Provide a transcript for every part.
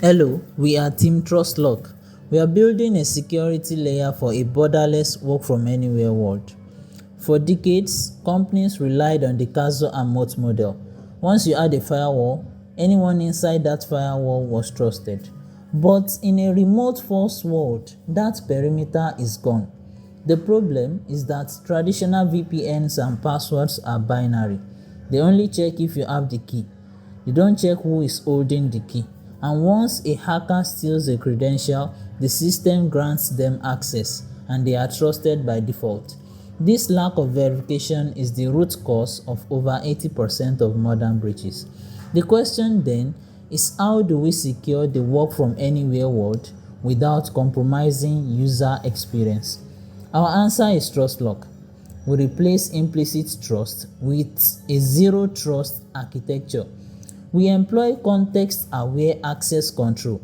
Hello, we are Team TrustLock. We are building a security layer for a borderless work from anywhere world. For decades, companies relied on the castle and moat model. Once you had a firewall, anyone inside that firewall was trusted. But in a remote first world, that perimeter is gone. The problem is that traditional VPNs and passwords are binary. They only check if you have the key. They don't check who is holding the key. And once a hacker steals a credential, the system grants them access and they are trusted by default. This lack of verification is the root cause of over 80% of modern breaches. The question then is, how do we secure the work from anywhere world without compromising user experience? Our answer is TrustLock. We replace implicit trust with a zero trust architecture. We employ context-aware access control.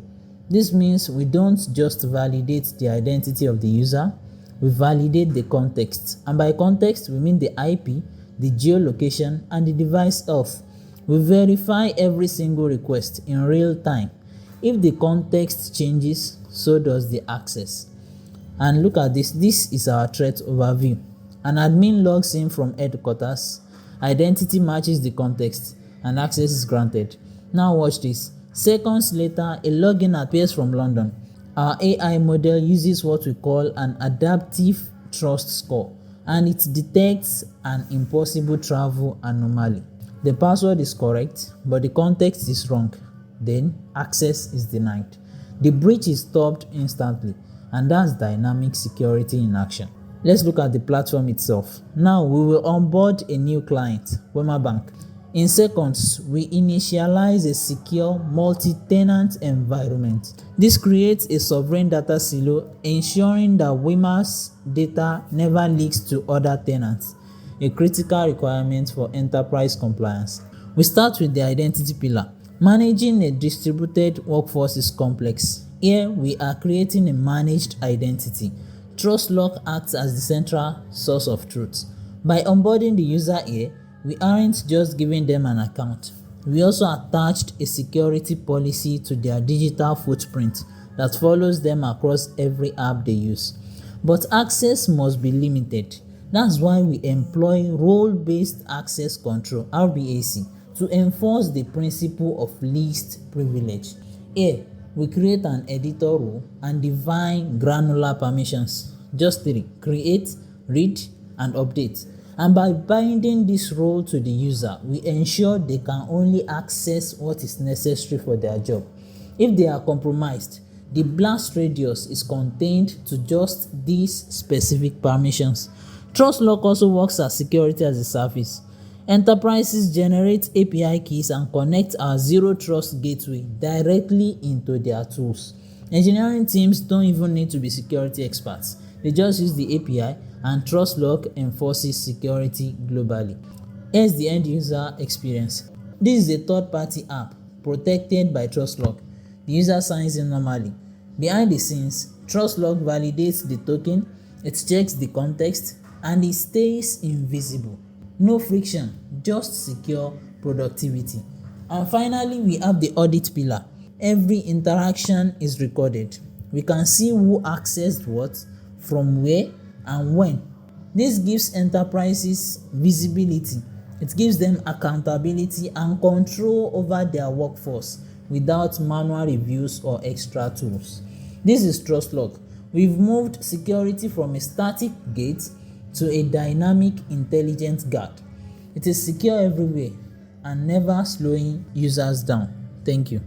This means we don't just validate the identity of the user, we validate the context. And by context, we mean the IP, the geolocation, and the device health. We verify every single request in real time. If the context changes, so does the access. And look at this. This is our threat overview. An admin logs in from headquarters, identity matches the context, and access is granted. Now watch this. Seconds later, a login appears from London. Our AI model uses what we call an adaptive trust score, and it detects an impossible travel anomaly. The password is correct, but the context is wrong. Then access is denied. The breach is stopped instantly, and that's dynamic security in action. Let's look at the platform itself. Now we will onboard a new client, Wema Bank. In seconds, we initialize a secure multi-tenant environment. This creates a sovereign data silo, ensuring that Wema's data never leaks to other tenants, a critical requirement for enterprise compliance. We start with the identity pillar. Managing a distributed workforce is complex. Here, we are creating a managed identity. TrustLock acts as the central source of truth. By onboarding the user here, we aren't just giving them an account. We also attached a security policy to their digital footprint that follows them across every app they use. But access must be limited. That's why we employ role-based access control, RBAC, to enforce the principle of least privilege. Here, we create an editor role and define granular permissions. Just three: create, read, and update. And by binding this role to the user, we ensure they can only access what is necessary for their job. If they are compromised, the blast radius is contained to just these specific permissions. TrustLock also works as security as a service. Enterprises generate API keys and connect our zero trust gateway directly into their tools. Engineering teams don't even need to be security experts. They just use the API, and TrustLock enforces security globally. Here's the end user experience. This is a third-party app protected by TrustLock. The user signs in normally. Behind the scenes, TrustLock validates the token, it checks the context, and it stays invisible. No friction, just secure productivity. And finally, we have the audit pillar. Every interaction is recorded. We can see who accessed what, from where, and when. This gives enterprises visibility. It gives them accountability and control over their workforce without manual reviews or extra tools. This is TrustLock. We've moved security from a static gate to a dynamic intelligent guard. It is secure everywhere and never slowing users down. Thank you.